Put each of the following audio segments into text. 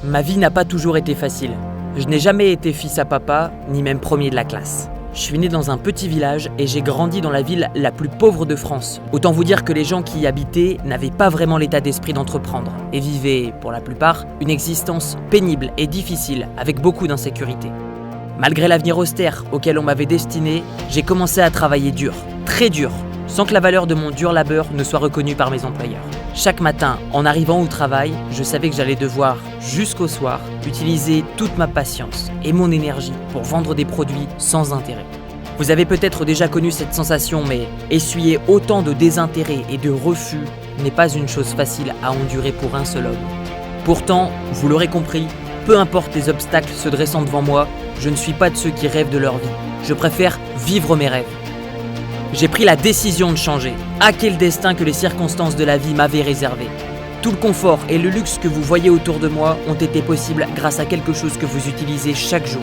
Ma vie n'a pas toujours été facile. Je n'ai jamais été fils à papa, ni même premier de la classe. Je suis né dans un petit village et j'ai grandi dans la ville la plus pauvre de France. Autant vous dire que les gens qui y habitaient n'avaient pas vraiment l'état d'esprit d'entreprendre et vivaient, pour la plupart, une existence pénible et difficile avec beaucoup d'insécurité. Malgré l'avenir austère auquel on m'avait destiné, j'ai commencé à travailler dur, très dur, sans que la valeur de mon dur labeur ne soit reconnue par mes employeurs. Chaque matin, en arrivant au travail, je savais que j'allais devoir, jusqu'au soir, utiliser toute ma patience et mon énergie pour vendre des produits sans intérêt. Vous avez peut-être déjà connu cette sensation, mais essuyer autant de désintérêt et de refus n'est pas une chose facile à endurer pour un seul homme. Pourtant, vous l'aurez compris, peu importe les obstacles se dressant devant moi, je ne suis pas de ceux qui rêvent de leur vie. Je préfère vivre mes rêves. J'ai pris la décision de changer. Ah, quel destin que les circonstances de la vie m'avaient réservé. Tout le confort et le luxe que vous voyez autour de moi ont été possibles grâce à quelque chose que vous utilisez chaque jour,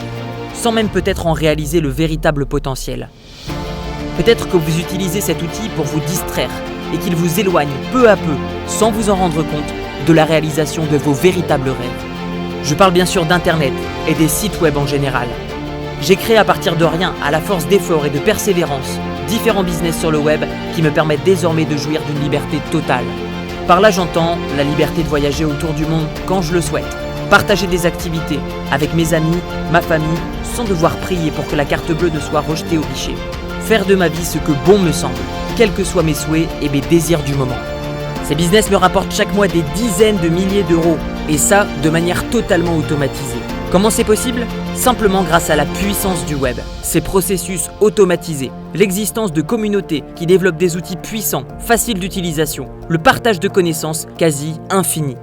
sans même peut-être en réaliser le véritable potentiel. Peut-être que vous utilisez cet outil pour vous distraire et qu'il vous éloigne peu à peu, sans vous en rendre compte, de la réalisation de vos véritables rêves. Je parle bien sûr d'Internet et des sites web en général. J'ai créé à partir de rien, à la force d'efforts et de persévérance, différents business sur le web qui me permettent désormais de jouir d'une liberté totale. Par là j'entends la liberté de voyager autour du monde quand je le souhaite, partager des activités avec mes amis, ma famille, sans devoir prier pour que la carte bleue ne soit rejetée au guichet. Faire de ma vie ce que bon me semble, quels que soient mes souhaits et mes désirs du moment. Ces business me rapportent chaque mois des dizaines de milliers d'euros, et ça de manière totalement automatisée. Comment c'est possible ? Simplement grâce à la puissance du web, ses processus automatisés, l'existence de communautés qui développent des outils puissants, faciles d'utilisation, le partage de connaissances quasi infini.